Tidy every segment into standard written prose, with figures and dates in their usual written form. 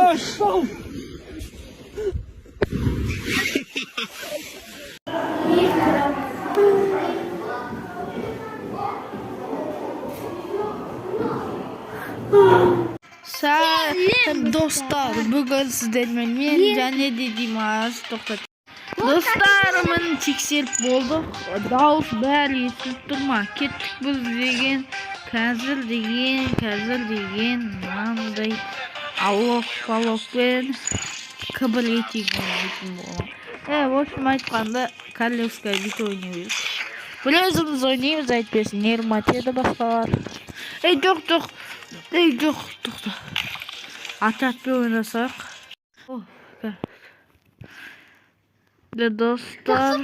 Dostlar, bugün sizlerle men ne dediğim az to'xtat. Dostlarımın tekshirib bo'ldi. Davus bari tutturma. Ketdik biz degan, kazil degan namday Alloh ben kabul ettiğim boshim aytganda Korlevskaya bit o'ynaymiz. Bilasiz o'ynaymiz aytmasin, Nermatiyada boshqalar. Yo'q, to'xta. Atatürk'ü oynasak. Oh, dostlar.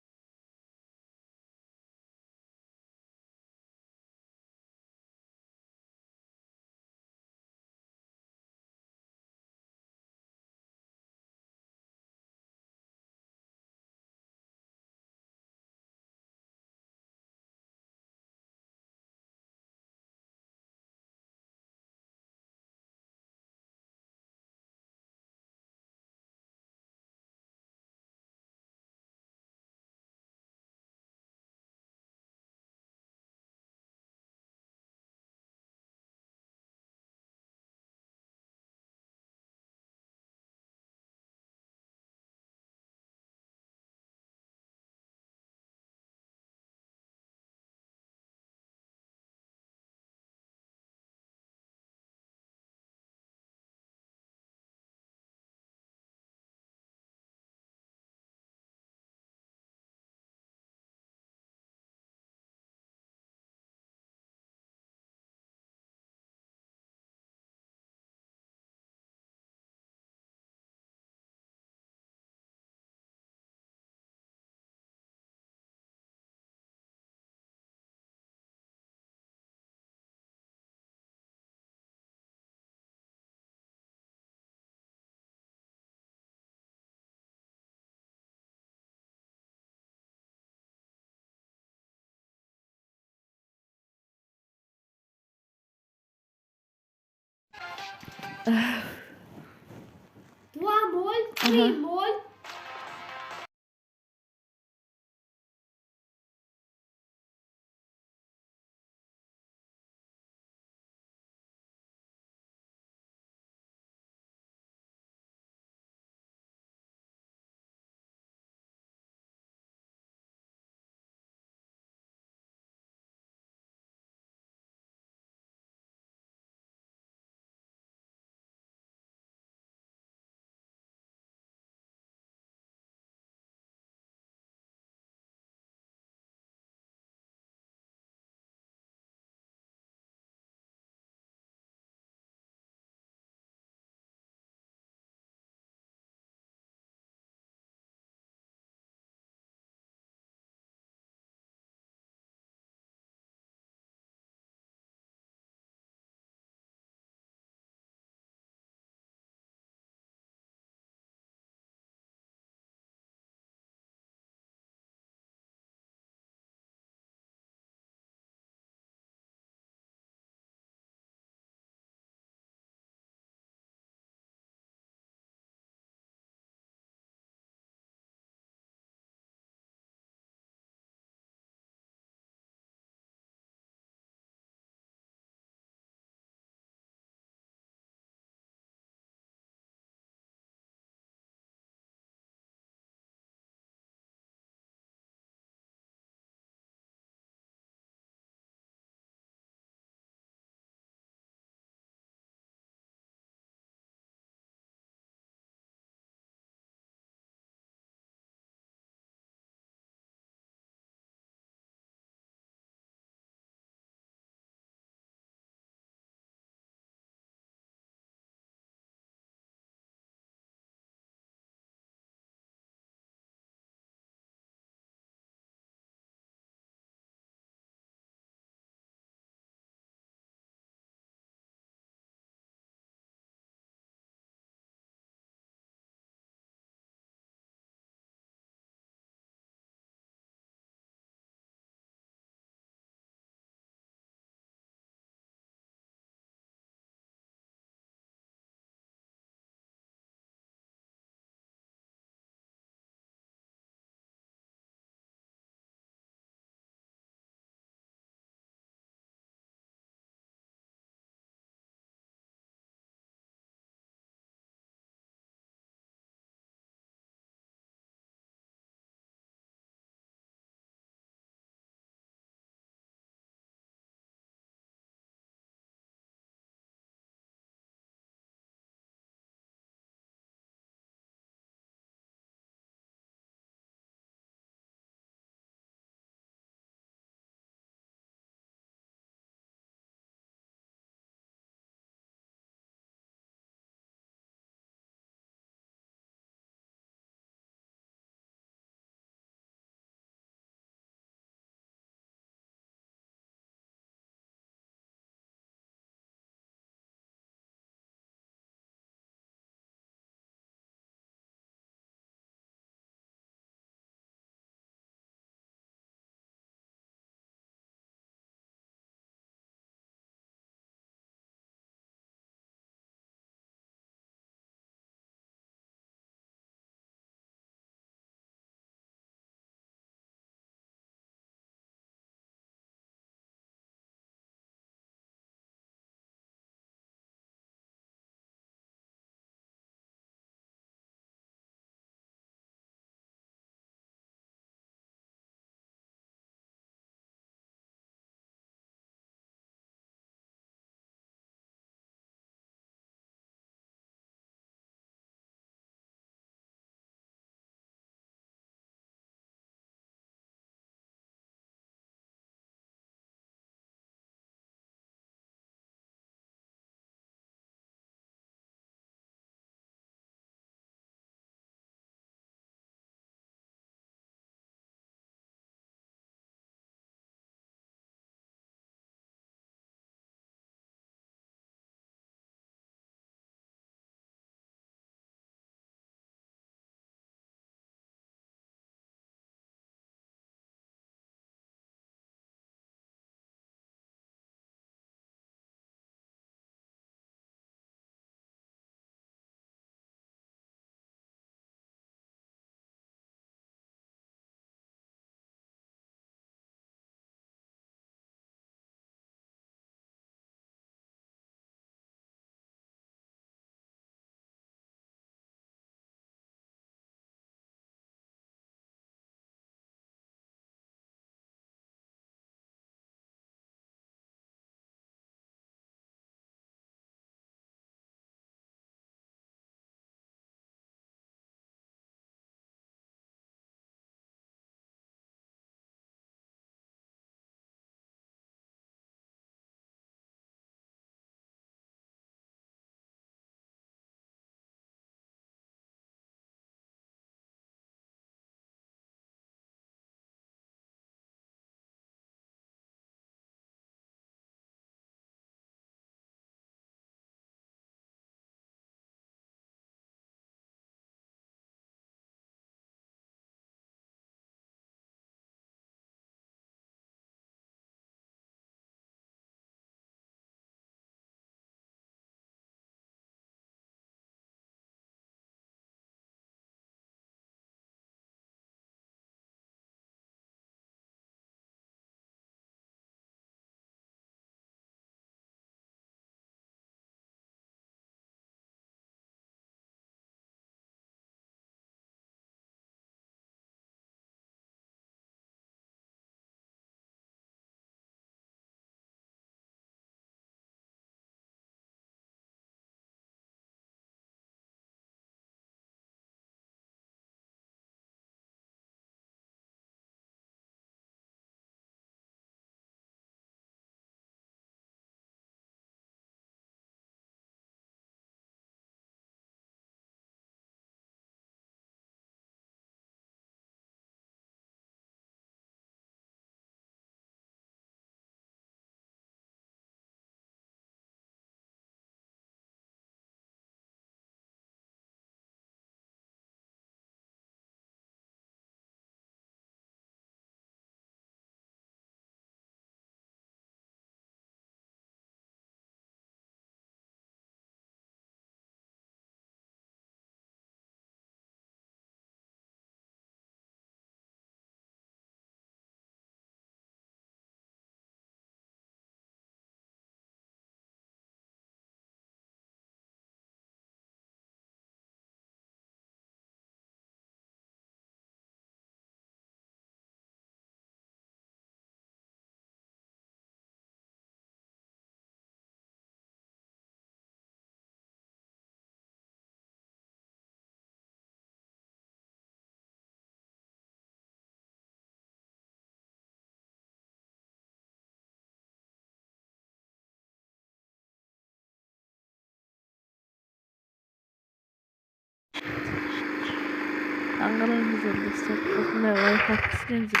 Аңғарыңыздар достар. Осындай лайфхак істеңіздер.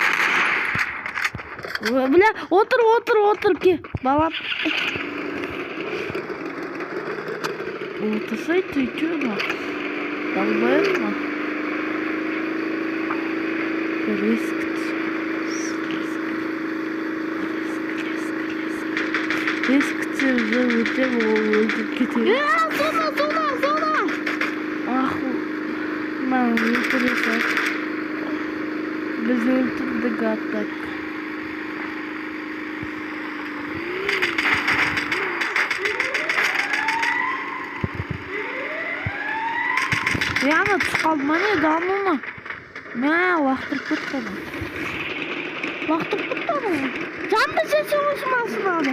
Бля, отыр ке, балам. Отырсай, ты чё, да? Долбаешь, ма? Риск. Рискте уже өтем, ол өлтіріп кетеді. Зона! Ах, мам, өлтіресің. Біз өлтірдік аттак. Яна түсіп мане дамылма. Мә, лақтырып кетті. Жанды сесі осымасын ады.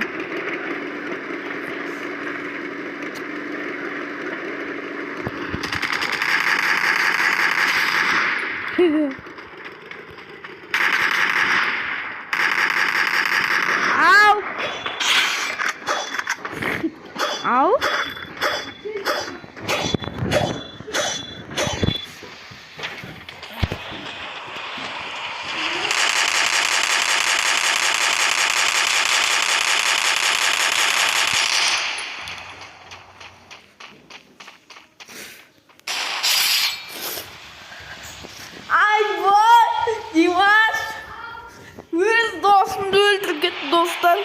Ау. Dostlar,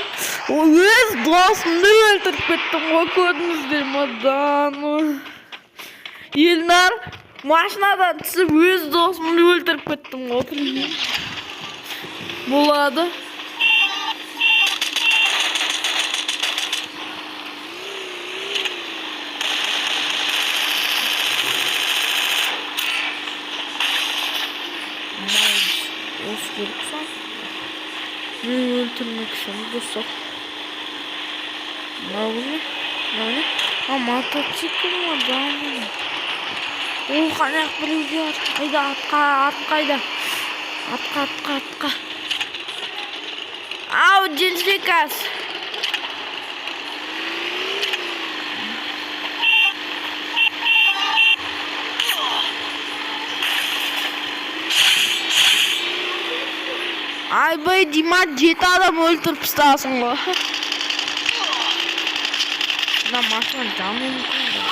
o öz dostunu öldürüp ettim, o gördünüzdür madan. Yıllar maşinadan түсіп öz dostunu öldürüp ettim, oturayım. Buladı. Meni öldürmek için dostlar. Ne? Mototsikl mi adam mı? Kanak biliyor. Haydi at kayda. Atka. Au cinsikas. Ayбай Димат 7 адам өлтіріп тастасын ғой. Мына машина жануы мүмкін ғой.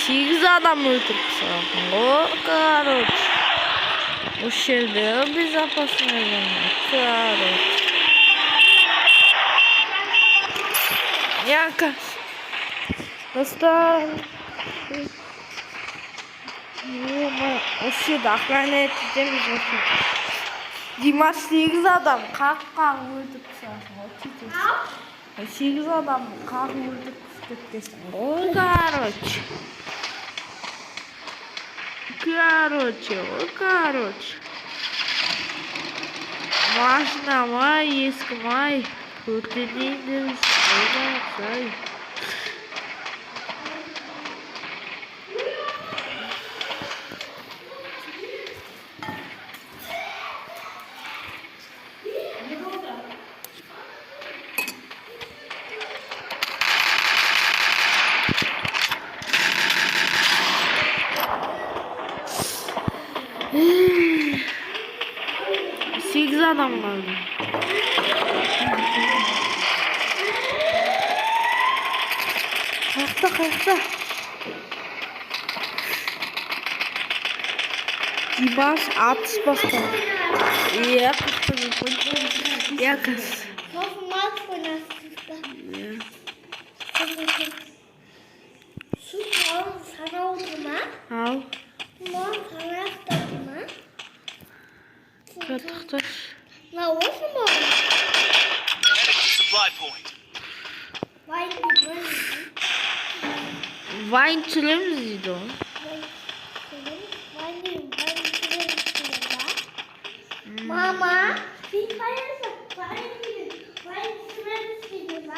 8 адам өлтіріп тастасын ғой. Короче. Осы жерде безопасно емес. Короче. Яка. Достар. Осы охрана етеміз осы. Димаш 8 адам қақ өлтіріп тастасын ғой. 8 адам қақ өлтіріп кеткесін ғой. Короче. Машина май, ескі май. Өртедейміз. Ойбай. Sekiz adam kaldı. Kayakta. Dimash atış bastı. Iya, ya kız. Su sana oldu mu? Al. Mor sana yaptı mı? Yatakta. Ne oldu mu? Supply point. Vine türemiz dedi o. Mama, bir paylaşım. Vine türemiz dedi mi?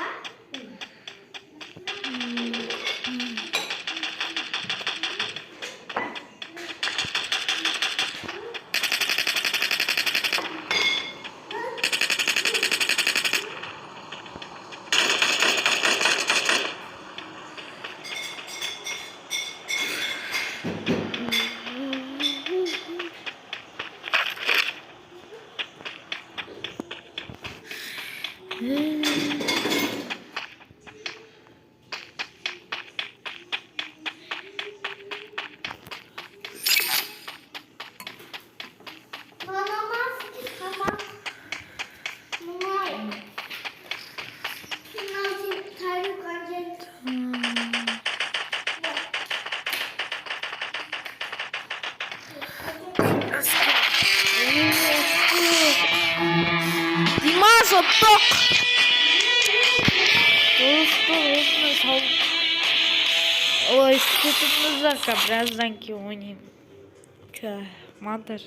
tuttuk. Dostum sal. O istedim birazdan ki oynayayım. Montaj